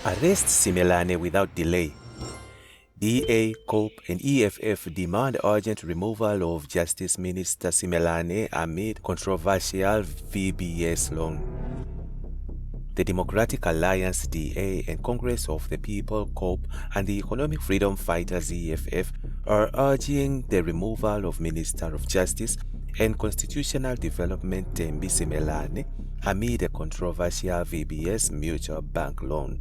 Arrest Simelane without delay. DA, COPE and EFF demand urgent removal of Justice Minister Simelane amid controversial VBS loan. The Democratic Alliance DA and Congress of the People COPE and the Economic Freedom Fighters EFF are urging the removal of Minister of Justice and Constitutional Development Thembi Simelane amid a controversial VBS Mutual Bank loan.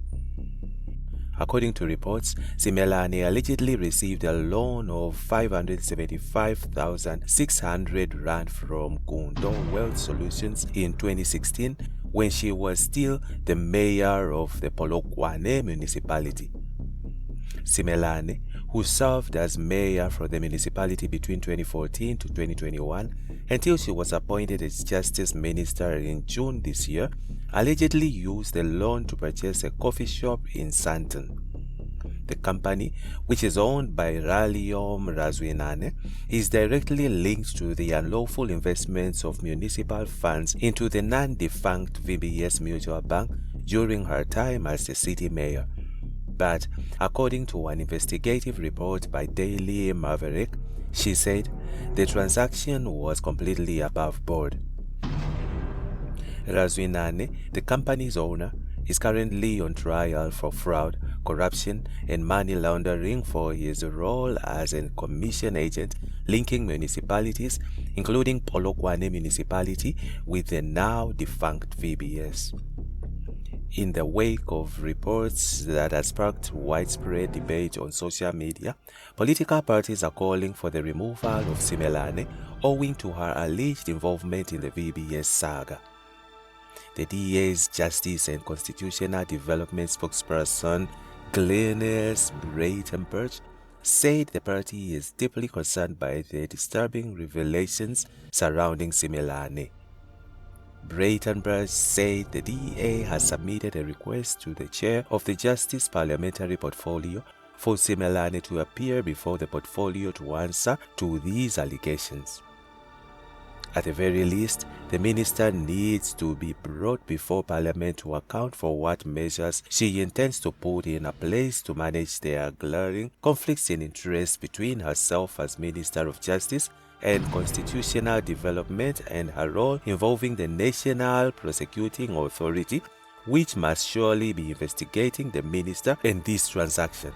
According to reports, Simelane allegedly received a loan of 575,600 rand from Gundo Wealth Solutions in 2016 when she was still the mayor of the Polokwane Municipality. Simelane, who served as mayor for the municipality between 2014 to 2021 until she was appointed as Justice Minister in June this year, allegedly used the loan to purchase a coffee shop in Sandton. The company, which is owned by Ralliom Razwinane, is directly linked to the unlawful investments of municipal funds into the non-defunct VBS Mutual Bank during her time as the city mayor. But according to an investigative report by Daily Maverick, she said the transaction was completely above board. Razwinane, the company's owner, is currently on trial for fraud, corruption, and money laundering for his role as a commission agent linking municipalities, including Polokwane Municipality, with the now defunct VBS. In the wake of reports that have sparked widespread debate on social media, political parties are calling for the removal of Simelane owing to her alleged involvement in the VBS saga. The DA's Justice and Constitutional Development spokesperson, Glenys Breitenberg, said the party is deeply concerned by the disturbing revelations surrounding Simelane. Breitenberg said the DA has submitted a request to the chair of the Justice Parliamentary Portfolio for Simelane to appear before the portfolio to answer to these allegations. At the very least, the minister needs to be brought before Parliament to account for what measures she intends to put in place to manage their glaring conflicts in interest between herself as Minister of Justice and Constitutional Development and her role involving the National Prosecuting Authority, which must surely be investigating the minister in this transaction.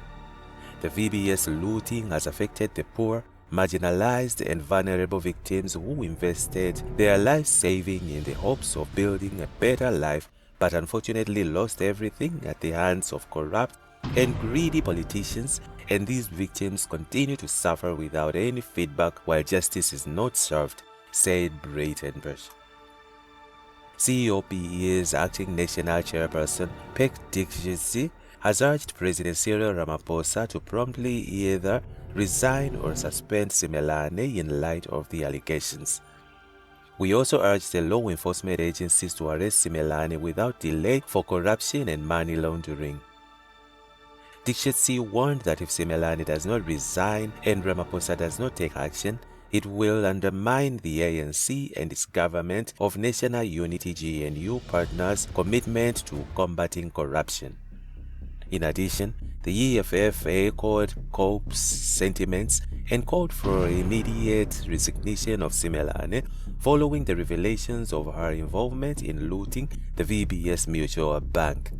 The VBS looting has affected the poor, marginalized and vulnerable victims who invested their life saving in the hopes of building a better life but unfortunately lost everything at the hands of corrupt and greedy politicians, and these victims continue to suffer without any feedback while justice is not served, said Breitenberg. COPE's acting national chairperson, Pek Dikshitsi, has urged President Cyril Ramaphosa to promptly either resign or suspend Simelane in light of the allegations. We also urge the law enforcement agencies to arrest Simelane without delay for corruption and money laundering. Dikshitsi warned that if Simelane does not resign and Ramaphosa does not take action, it will undermine the ANC and its government of National Unity GNU partners' commitment to combating corruption. In addition, the EFF echoed COPE's sentiments and called for immediate resignation of Simelane following the revelations of her involvement in looting the VBS Mutual Bank.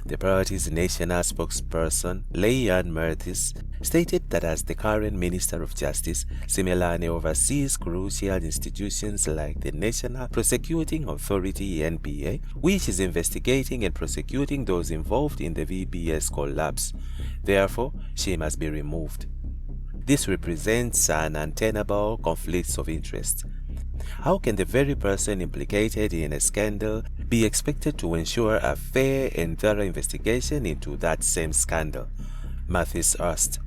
The party's national spokesperson, Leanne Mertis, stated that as the current Minister of Justice, Simelane oversees crucial institutions like the National Prosecuting Authority (NPA), which is investigating and prosecuting those involved in the VBS collapse. Therefore, she must be removed. This represents an untenable conflict of interest. How can the very person implicated in a scandal be expected to ensure a fair and thorough investigation into that same scandal? Mathis asked.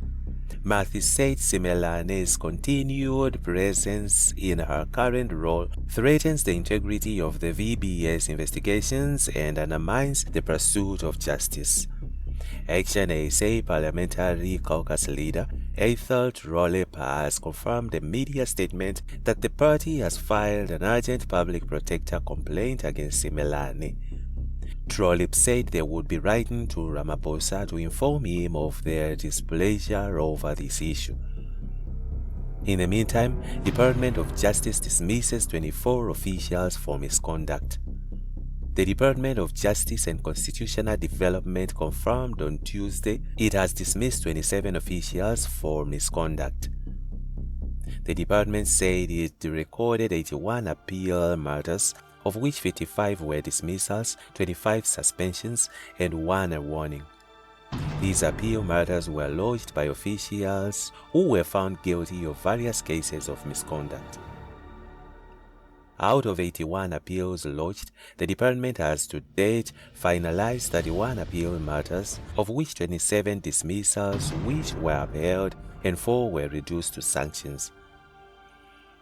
Mathis said Simelane's continued presence in her current role threatens the integrity of the VBS investigations and undermines the pursuit of justice. Action SA Parliamentary Caucus leader Ethel Trolley-Parr has confirmed a media statement that the party has filed an urgent public protector complaint against Simelane. Trollips said they would be writing to Ramaphosa to inform him of their displeasure over this issue. In the meantime, Department of Justice dismisses 24 officials for misconduct. The Department of Justice and Constitutional Development confirmed on Tuesday it has dismissed 27 officials for misconduct. The department said it recorded 81 appeal matters, of which 55 were dismissals, 25 suspensions, and 1 a warning. These appeal matters were lodged by officials who were found guilty of various cases of misconduct. Out of 81 appeals lodged, the department has to date finalized 31 appeal matters, of which 27 dismissals which were upheld and 4 were reduced to sanctions.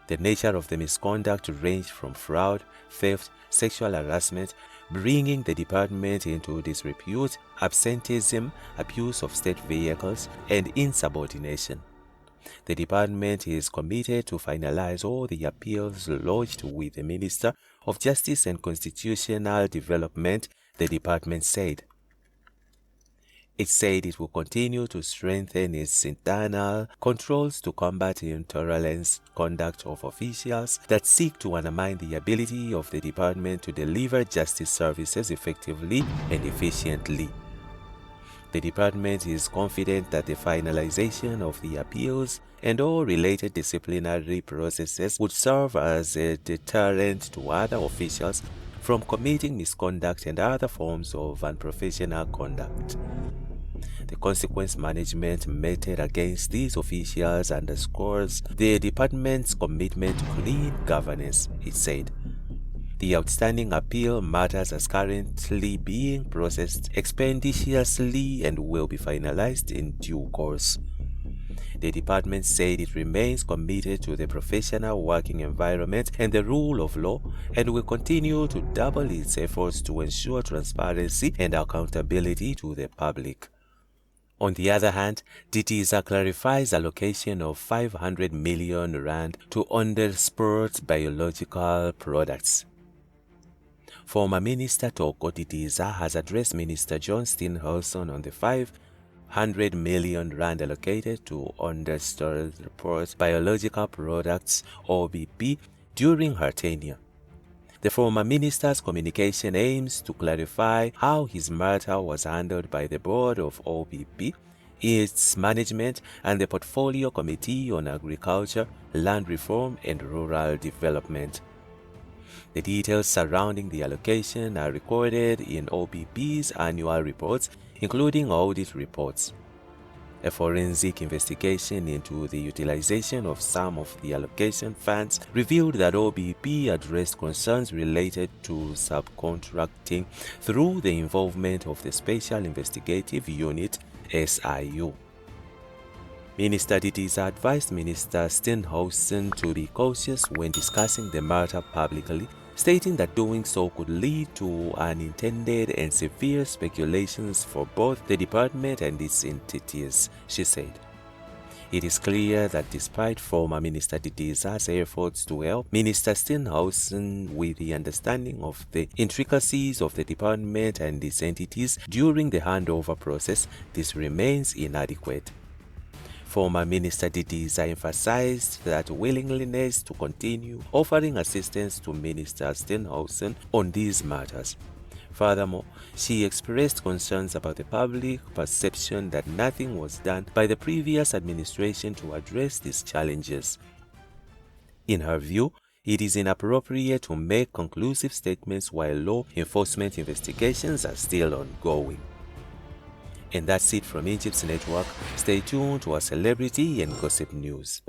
The nature of the misconduct ranged from fraud, theft, sexual harassment, bringing the department into disrepute, absenteeism, abuse of state vehicles, and insubordination. The department is committed to finalize all the appeals lodged with the Minister of Justice and Constitutional Development, the department said. It said it will continue to strengthen its internal controls to combat intolerant conduct of officials that seek to undermine the ability of the department to deliver justice services effectively and efficiently. The department is confident that the finalization of the appeals and all related disciplinary processes would serve as a deterrent to other officials from committing misconduct and other forms of unprofessional conduct. The consequence management method against these officials underscores the department's commitment to clean governance, it said. The outstanding appeal matters are currently being processed expeditiously and will be finalized in due course. The department said it remains committed to the professional working environment and the rule of law and will continue to double its efforts to ensure transparency and accountability to the public. On the other hand, DTISA clarifies allocation of 500 million rand to undersport biological products. Former Minister Toko DTISA has addressed Minister John Steenhuisen on the 500 million rand allocated to undersport biological products (OBP) during her tenure. The former minister's communication aims to clarify how his matter was handled by the board of OBP, its management, and the Portfolio Committee on Agriculture, Land Reform, and Rural Development. The details surrounding the allocation are recorded in OBP's annual reports, including audit reports. A forensic investigation into the utilization of some of the allocation funds revealed that OBP addressed concerns related to subcontracting through the involvement of the Special Investigative Unit, SIU. Minister DTISA advised Minister Steenhuisen to be cautious when discussing the matter publicly, stating that doing so could lead to unintended and severe speculations for both the department and its entities, she said. It is clear that despite former Minister DTISA's efforts to help Minister Steenhuisen with the understanding of the intricacies of the department and its entities during the handover process, this remains inadequate. Former Minister DTISA emphasized that willingness to continue offering assistance to Minister Steenhuisen on these matters. Furthermore, she expressed concerns about the public perception that nothing was done by the previous administration to address these challenges. In her view, it is inappropriate to make conclusive statements while law enforcement investigations are still ongoing. And that's it from INJIBS Network. Stay tuned to our celebrity and gossip news.